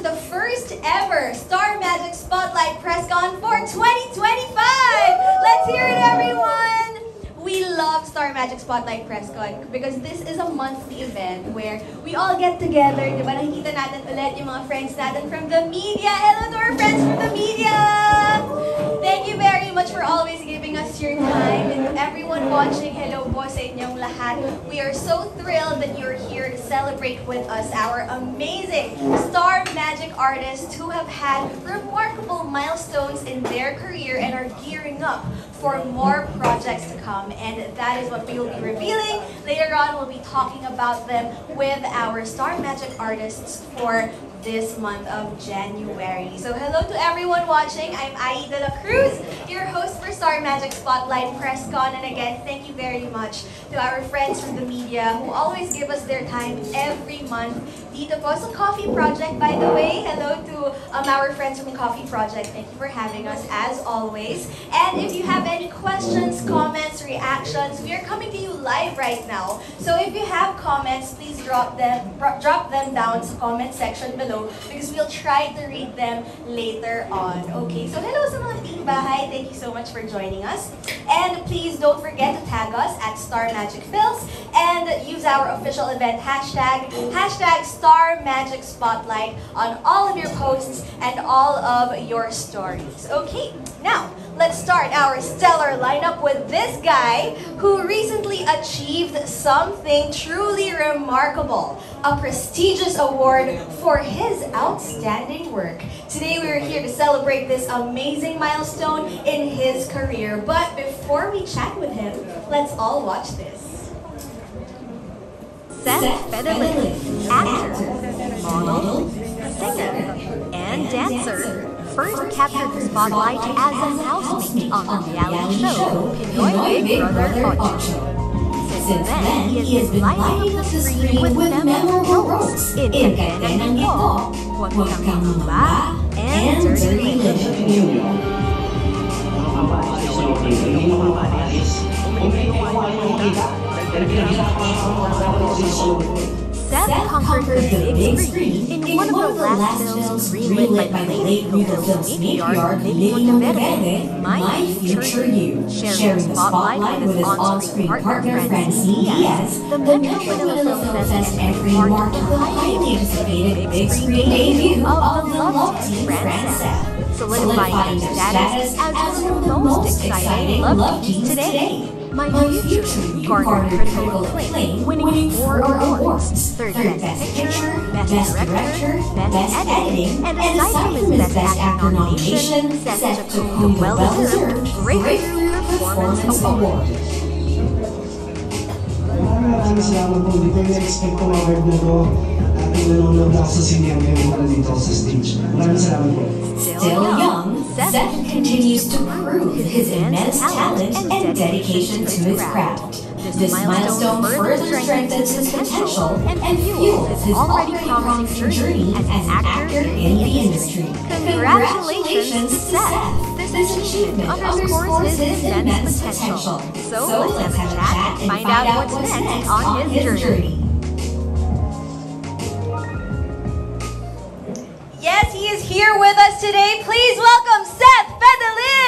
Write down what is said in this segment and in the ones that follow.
to the first ever Star Magic Spotlight PressCon for 2025! Let's hear it, everyone! We love Star Magic Spotlight PressCon because this is a monthly event where we all get together, di ba? Nakikita natin ulit yung mga friends natin from the media. Hello to our friends from the media! Thank you very much for always giving us your time. And to everyone watching, hello po sa inyong lahat. We are so thrilled that you're here to celebrate with us our amazing Star Magic artists who have had remarkable milestones in their career and are gearing up for more projects to come. And that is what we will be revealing. Later on, we'll be talking about them with our Star Magic artists for this month of January. So hello to everyone watching. I'm Aida La Cruz, your host for Star Magic Spotlight PressCon. And again, thank you very much to our friends from the media who always give us their time every month. Dito po sa Coffee Project, by the way. Hello to our friends from the Coffee Project. Thank you for having us as always. And if you have any questions, comments, reactions, we are coming to you live right now. So if you have comments, please drop them down sa comment section below because we'll try to read them later on. Okay, so hello sa mga team bahay. Thank you so much for joining us. And please don't forget to tag us at Star Magic Phils and use our official event hashtag Star Magic Spotlight on all of your posts and all of your stories. Okay, now let's start our stellar lineup with this guy who recently achieved something truly remarkable, a prestigious award for his outstanding work. Today we are here to celebrate this amazing milestone in his career. But before we chat with him, let's all watch this. Seth Federle, actor, model, singer, and dancer, first captured the spotlight as a housemate on the reality show Pinoy Big Brother 8. Since then, he has been lighting up the screen with memorable roles in Kagana Ko, Huwag Kang Lumba, and Dirty Living. Seth conquered the big screen in one of the last films greenlit by the late Films matriarch Nicky Monteverde, My Future You, sharing the spotlight with his on-screen partner Francine Diaz. The Metro Manila Film Fest entry marked the highly anticipated big screen debut of the Love Team Francette, solidifying their status as one of the most exciting Love Teams today. My Future You garnered critical acclaim, winning 4 awards: Third Best Picture, Best Director, Best Editing, and aside from his Best Actor nomination, Seth took home the well-deserved Breakthrough Performance Award. Maraming salamat po. Hindi ko na-expect ko award na to. Nanonood ako sa sinihan kayo para dito sa stage. Maraming salamat po. Still young, Seth continues to prove his immense talent and dedication to his craft. This milestone further strengthens his potential and fuels his already promising journey as an actor in the industry. Congratulations to Seth! This achievement underscores his immense potential. So let's have a chat and find out what's next on his journey. Yes, he is here with us today. Please welcome Seth Federle!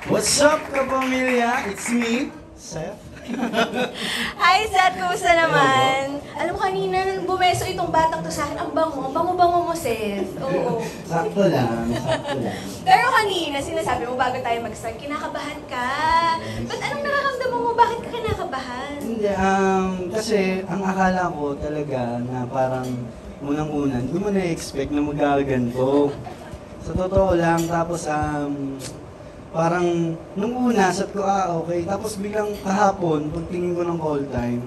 What's up, kapamilya? It's me, Seth. Hi Seth, kumusta naman? Alam mo kanina nung bumeso itong batang to sa akin, ang bango mo Seth. Oo. Sakto lang, sakto lang. Pero kanina, sinasabi mo bago tayo mag-start, kinakabahan ka. Ba't anong nakakamdaman mo? Bakit ka kinakabahan? Hindi, kasi ang akala ko talaga na parang unang-una, hindi mo na-expect na magaganto. Sa totoo lang, tapos parang nung una, sabi ko, okay. Tapos biglang kahapon, pagtingin ko ng call time,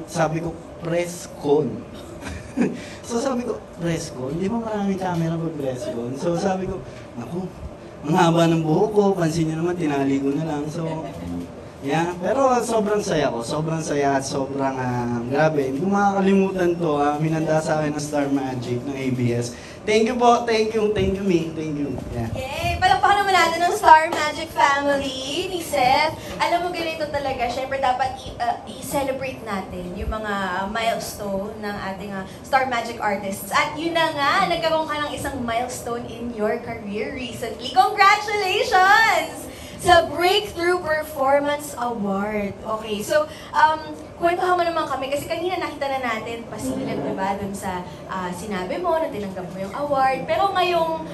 sabi ko, press con. So sabi ko, press con? Hindi ba maraming camera pag press con? So sabi ko, naku, ang haba ng buhok ko, pansin niyo naman, tinali ko na lang. So, yeah, pero sobrang saya ko, sobrang saya at sobrang grabe. Hindi ko makakalimutan to, minanda sa akin ng Star Magic ng ABS. Thank you po, thank you me, thank you. Yeah. Yay! Palakpakan naman natin ang Star Magic family ni Seth. Alam mo, ganito talaga. Siyempre, dapat i-celebrate natin yung mga milestone ng ating Star Magic artists. At yun na nga, nagkaroon ka ng isang milestone in your career recently. Congratulations! Sa Breakthrough Performance Award. Okay, so, kwentuhan mo naman kami, kasi kanina nakita na natin, pasilip, diba, dun sa sinabi mo na tinanggap mo yung award. Pero ngayong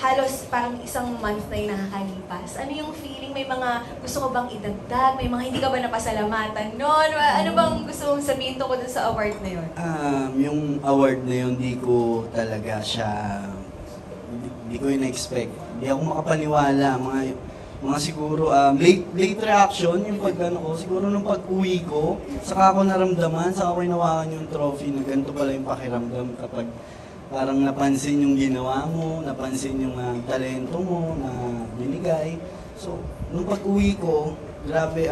halos parang isang month na yung nakakalipas, ano yung feeling? May mga gusto ko bang idagdag? May mga hindi ka ba napasalamatan noon? Ano bang gusto mong sabihin tungkol dun sa award na yun? Yung award na yun, di ko talaga siya, di ko yun na-expect. Di ako makapaniwala, mga siguro, late reaction, yung pag-ano ko, siguro nung pag-uwi ko, saka ako naramdaman, saka ako hinawakan yung trophy na ganito pala yung pakiramdam kapag parang napansin yung ginawa mo, napansin yung talento mo na binigay. So, nung pag-uwi ko, grabe,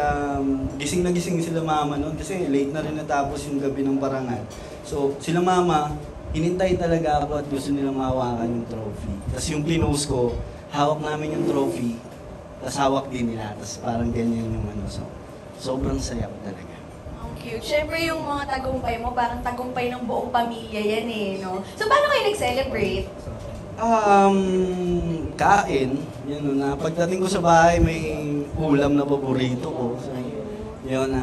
gising na gising sila mama noon kasi late na rin natapos yung gabi ng parangal. So, sila mama, hinintay talaga ako at gusto nilang mahawakan yung trophy. Tapos yung pinost ko, hawak namin yung trophy, tapos hawak din nila, tapos parang ganyan yung so, sobrang saya ko talaga. Ang cute. Siyempre yung mga tagumpay mo, parang tagumpay ng buong pamilya yan no? So paano kayo nag-celebrate? Kain, yun na pagdating ko sa bahay, may ulam na paborito ko. So, yun,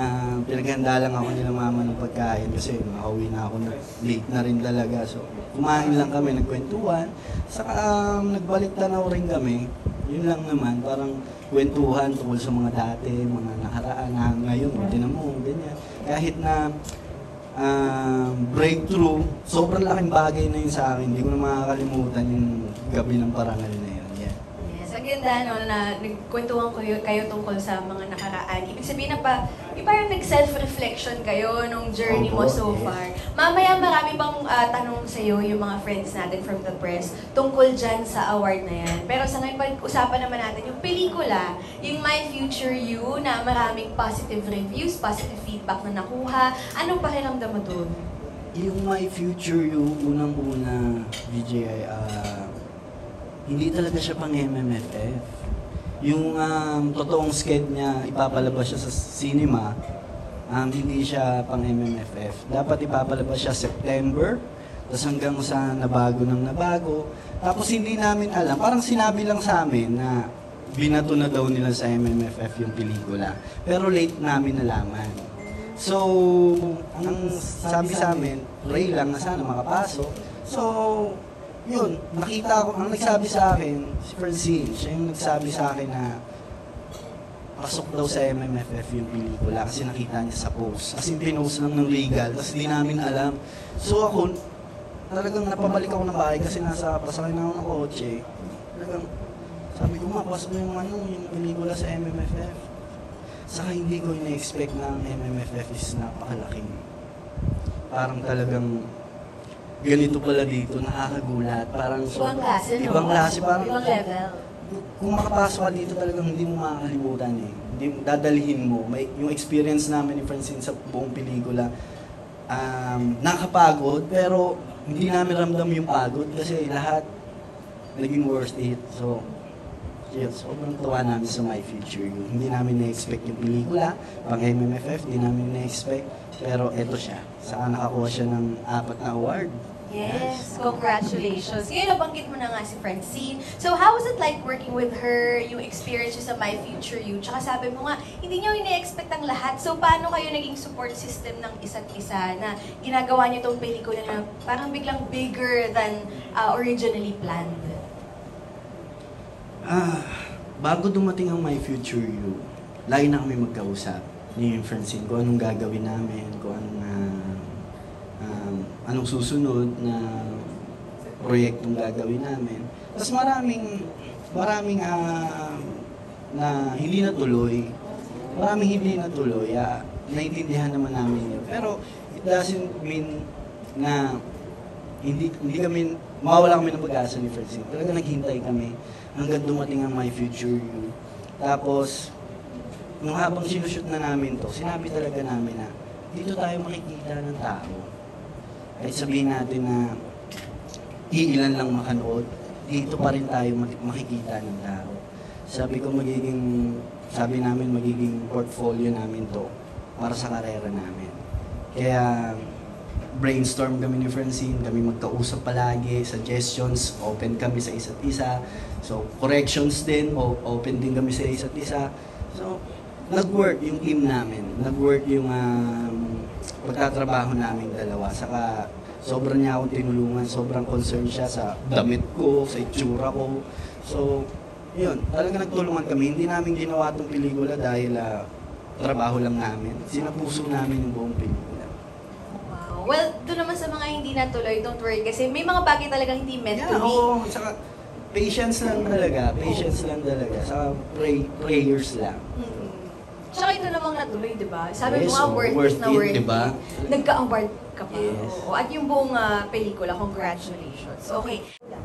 pinaghanda lang ako nila mama ng pagkain kasi makauwi na ako, late na rin talaga. So, kumain lang kami, nagkwentuhan, saka nagbalik tanaw rin kami. Yun lang naman, parang kwentuhan tungkol sa mga dati, mga nakaraan na ngayon, tinan mo, ganyan. Kahit na breakthrough, sobrang laking bagay na yun sa akin. Hindi ko na makakalimutan yung gabi ng parangal na yun. Yeah. Yes, ang ganda na nagkwentuhan kayo tungkol sa mga nakaraan. Ibig sabihin na parang nag-self-reflection kayo nung journey mo so far. Mamaya marami bang tanong sa'yo yung mga friends natin from the press tungkol dyan sa award na yan. Pero sa ngayon, pag-usapan naman natin yung pelikula, yung My Future You, na maraming positive reviews, positive feedback na nakuha. Anong pakiramdam mo doon? Yung My Future You, unang-una, VJI, hindi talaga siya pang MMFF. Yung totoong sked niya, ipapalabas siya sa cinema, hindi siya pang MMFF. Dapat ipapalabas siya September, tapos hanggang sa nabago ng nabago. Tapos hindi namin alam, parang sinabi lang sa amin na binato na daw nila sa MMFF yung pelikula. Pero late namin nalaman. So, ang sabi sa amin, pray lang na sana makapasok. So, yun, nakita ko, ang nagsabi sa akin, si Francine, siya yung nagsabi sa akin na pasok daw sa MMFF yung pelikula kasi nakita niya sa post. Kasi pinost lang ng legal, tapos di namin alam. So ako, talagang napabalik ako ng bahay kasi pasakay na ako ng kotse. Talagang, sabi ko, pasok mo yung pelikula sa MMFF. Saka hindi ko ina-expect na ang MMFF is napakalaking. Parang talagang, ganito pala dito, nakakagulat. Parang Ibang klase, no? Ibang klase, parang Ibang level. Kung makapasok ka dito talagang hindi mo makakalimutan Hindi mo, dadalhin mo. Yung experience namin ni Francine sa buong pelikula, nakapagod, pero hindi namin ramdam yung pagod kasi lahat naging worth it. So, yun, sobrang tuwa namin sa My Future You. Hindi namin na-expect yung pelikula, pang MMFF, hindi namin na-expect. Pero eto siya, saka nakakuha siya ng 4 na award. Yes, congratulations. Ngayon, nabanggit mo na nga si Francine. So, how was it like working with her, yung experience sa My Future You? Tsaka sabi mo nga, hindi niyo ina-expect ang lahat. So, paano kayo naging support system ng isa't isa na ginagawa niyo itong pelikula na parang biglang bigger than originally planned? Bago dumating ang My Future You, lagi na kami magkausap ni Francine kung anong gagawin namin, kung anong susunod na proyektong gagawin namin. Tapos maraming na hindi natuloy. Maraming hindi natuloy. Naintindihan naman namin yun. Pero it doesn't mean na hindi kami, mawawala kami ng pag-asa ni Francine. Talaga naghintay kami hanggang dumating ang My Future You. Tapos, nung habang sinushoot na namin to, sinabi talaga namin na dito tayo makikita ng tao. Kahit sabihin natin na iilan lang makanood, dito pa rin tayo makikita ng tao. sabi namin magiging portfolio namin to para sa karera namin. Kaya brainstorm kami ni Francine, kami magkausap palagi, suggestions, open kami sa isa't isa. So, corrections din, open din kami sa isa't isa. So, nag-work yung team namin, nag-work yung pagtatrabaho namin dalawa. Saka, sobrang niya akong tinulungan, sobrang concerned siya sa damit ko, sa itsura ko. So, yun, talaga nagtulungan kami. Hindi namin ginawa itong pelikula dahil trabaho lang namin. Sinapuso namin yung buong pelikula. Wow. Well, doon naman sa mga hindi natuloy, don't worry kasi may mga bagay talagang hindi meant to be. Oo, saka patience lang talaga. Saka prayers lang. Tsaka ito namang natuloy, di ba? Sabi mo Yes, nga, worth it, di ba? Nagka-award ka pa. Yes. Oo. At yung buong pelikula, congratulations. Okay. Wait lang.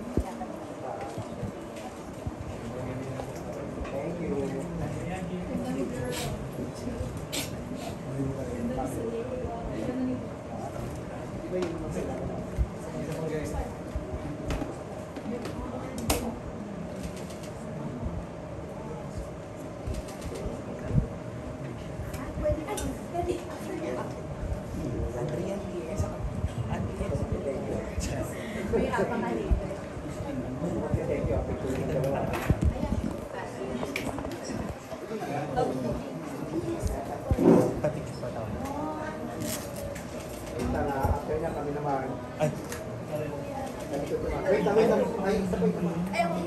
Ay, isa pa.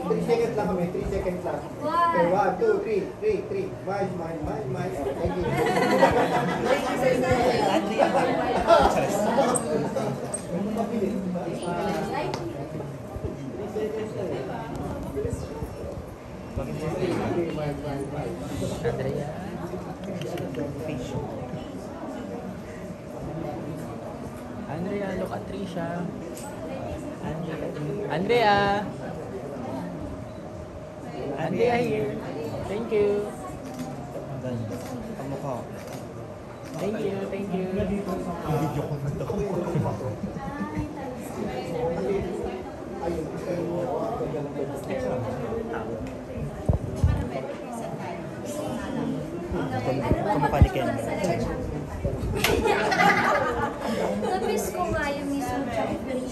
3 seconds lang kami. 3 seconds lang. Okay, 1, 2, 3. Smile. Thank you. Andrea, look at Trisha. Andrea here. Thank you. Thank you. Kumukha ni Ken. Na-miss ko nga yung mismo chocolate.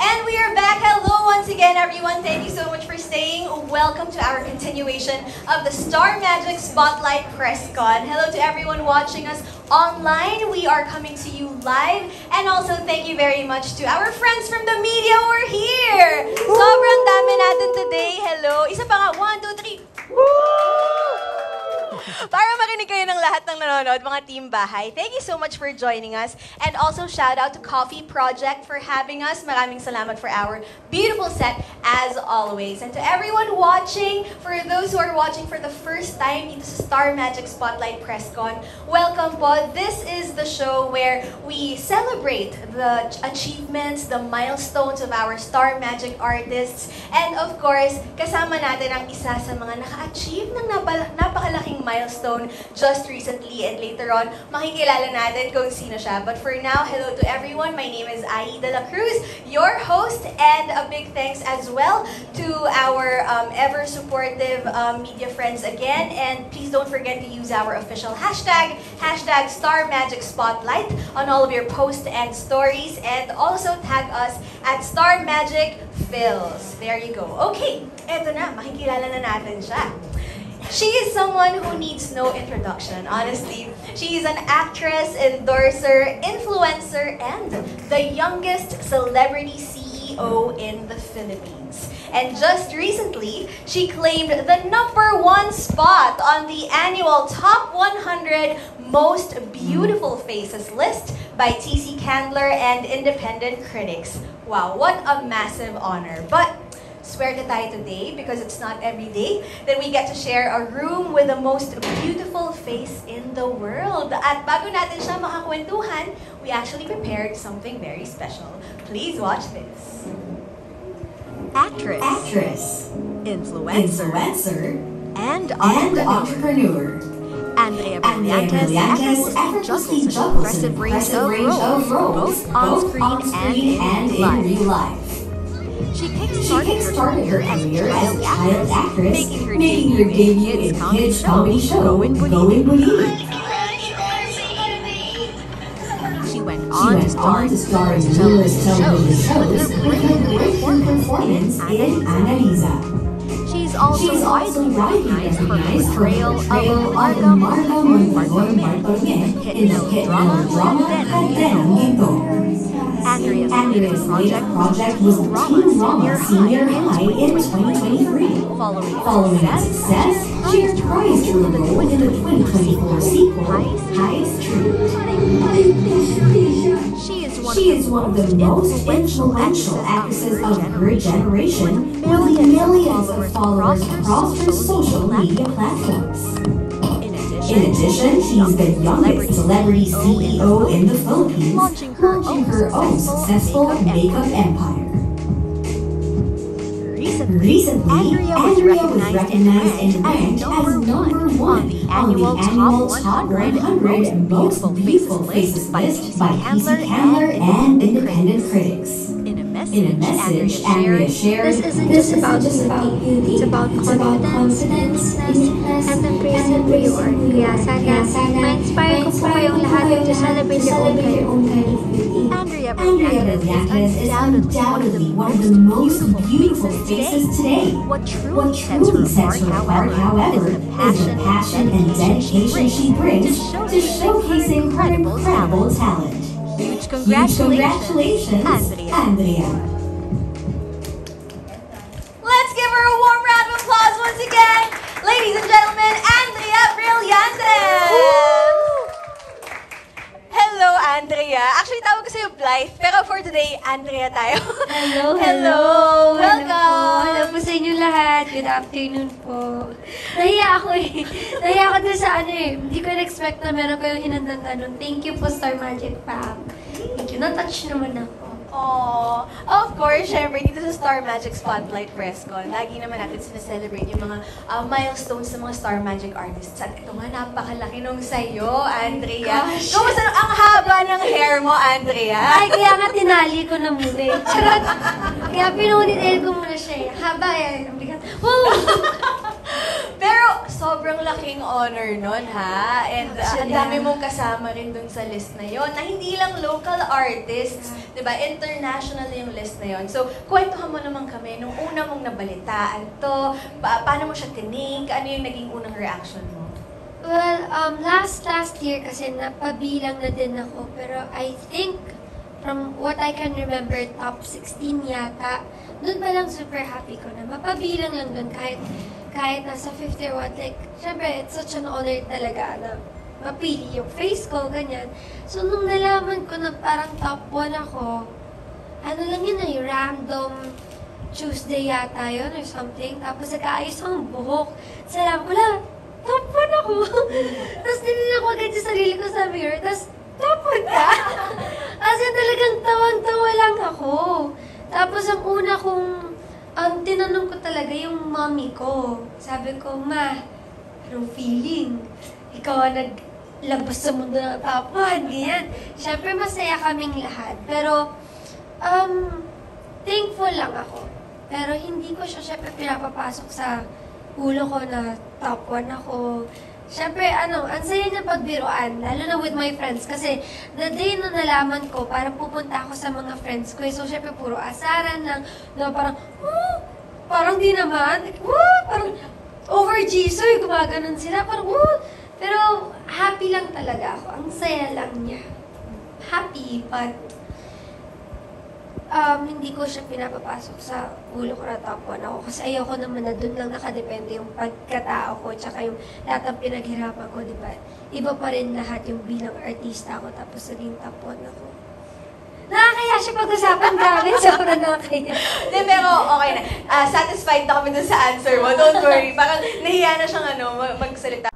And we are back. Hello once again, everyone. Thank you so much for staying. Welcome to our continuation of the Star Magic Spotlight Press Con. Hello to everyone watching us online. We are coming to you live. And also, thank you very much to our friends from the media who are here. Sobrang dami natin today. Hello. Isa pa nga. 1, 2, 3. Para makinig kayo ng lahat ng nanonood, mga team bahay, thank you so much for joining us. And also, shout out to Coffee Project for having us. Maraming salamat for our beautiful set, as always. And to everyone watching, for those who are watching for the first time dito sa Star Magic Spotlight Press Con, welcome po. This is the show where we celebrate the achievements, the milestones of our Star Magic artists. And of course, kasama natin ang isa sa mga naka-achieve ng napakalaking milestone just recently, and later on, makikilala natin kung sino siya. But for now, hello to everyone. My name is Ai De La Cruz, your host, and a big thanks as well to our ever supportive media friends again. And please don't forget to use our official hashtag #StarMagicSpotlight on all of your posts and stories, and also tag us at Star Magic Phils. There you go. Okay, eto na, makikilala na natin siya. She is someone who needs no introduction, honestly. She is an actress, endorser, influencer, and the youngest celebrity CEO in the Philippines. And just recently, she claimed the #1 spot on the annual Top 100 Most Beautiful Faces list by TC Candler and independent critics. Wow, what a massive honor. But swerte tayo today because it's not every day that we get to share a room with the most beautiful face in the world. At bago natin siya makakwentuhan, we actually prepared something very special. Please watch this. Actress. Influencer. And entrepreneur. Andrea Brillantes effortlessly juggles an impressive range of roles, both on screen and in real life. She kick-started her career as a child actress, making her debut in kids' comedy show Going Bulili. She went on to star in numerous television shows with her great performance in Annalisa. She's also widely recognized for her portrayal of Marga Bartolome in the hit melodrama Tenang Ginto. Andrea's latest project was Teen Drama Senior High in 2023. Following success, she reprised her role in the 2024 sequel, Highest Truth. She is one of the most influential actresses of her generation, with millions of followers across her social media platforms. In addition, she's the youngest celebrity CEO in the Philippines, launching her own successful makeup empire. Recently, Andrea was recognized and ranked as number one on the annual Top 100 Most Beautiful Faces list by PC Handler and independent critics. In a message, Andrea shared, This isn't just about beauty. It's about confidence, and embracing who you are. Kaya sana, ma-inspire ko po kayong lahat to celebrate your own kind of beauty. Andrea Villacas is undoubtedly one of the most beautiful faces today. What truly sets her apart, however, is the passion and dedication she brings to showcasing her incredible talent. Huge congratulations, Andrea. Let's give her a warm round of applause once again. Ladies and gentlemen, Andrea Brillantes! Hello, Andrea. Actually, tawag ko sa'yo Blythe, pero for today, Andrea tayo. Hello. Welcome. Hello po sa inyo lahat. Good afternoon po. Nahiya ako eh. Nahiya ako dun sa Hindi ko na-expect na meron kayong hinandang tanong. Thank you po, Star Magic Fam. Thank you. Na-touch naman ako. Oh, of course, syempre, dito sa Star Magic Spotlight Presscon, lagi naman natin sineselebrate yung mga milestones ng mga Star Magic artists. At ito nga, napakalaki nung sa'yo, Andrea. Gosh. Kumusta ang haba ng hair mo, Andrea? Ay, kaya nga tinali ko na muna eh. Charot! Kaya pinunitail ko muna siya eh. Haba eh. Ang bigat. Woo! Pero sobrang laking honor nun, ha? And ang dami mong kasama rin dun sa list na yon na hindi lang local artists, di ba? International yung list na yon. So, kwentuhan mo naman kami nung una mong nabalitaan to, paano mo siya tinig, ano yung naging unang reaction mo? Well, last year kasi napabilang na din ako. Pero I think, from what I can remember, top 16 yata. Doon pa lang super happy ko na mapabilang lang doon kahit nasa 50 or what. Like, syempre, it's such an honor talaga na mapili yung face ko, ganyan. So, nung nalaman ko na parang top 1 ako, ano lang yun yung random Tuesday yata yun or something. Tapos nag-aayos ang buhok. Salam ko lang, top 1 ako. Tapos tinignan ko agad sa sarili ko sa mirror. Tapos, top 1 ka? Kasi talagang tawang-tawa lang ako. Tapos ang una kong, tinanong ko talaga yung mommy ko. Sabi ko, Ma, anong feeling? Ikaw ang naglabas sa mundo ng top 1, ganyan. Siyempre masaya kaming lahat. Pero, thankful lang ako. Pero hindi ko siya siyempre pinapapasok sa ulo ko na top 1 ako. Siyempre, ang saya niya pagbiruan, lalo na with my friends. Kasi, the day na nalaman ko, parang pupunta ako sa mga friends ko. So, siyempre, puro asaran lang. Na parang, parang di naman. Parang, over Jisoo, gumaganon sila. Parang, pero, happy lang talaga ako. Ang saya lang niya. Happy, but, hindi ko siya pinapapasok sa ulo ko na top 1 ako. Kasi ayoko naman na doon lang nakadepende yung pagkatao ko tsaka yung lahat ng pinaghirapan ko, di ba? Iba pa rin lahat yung bilang artista ako tapos naging top 1 ako. Nakakaya siya pag-usapan, grabe. Sobrang nakakaya. Hindi, pero okay na. Satisfied na kami dun sa answer mo. Don't worry. Parang nahiya na siyang magsalita.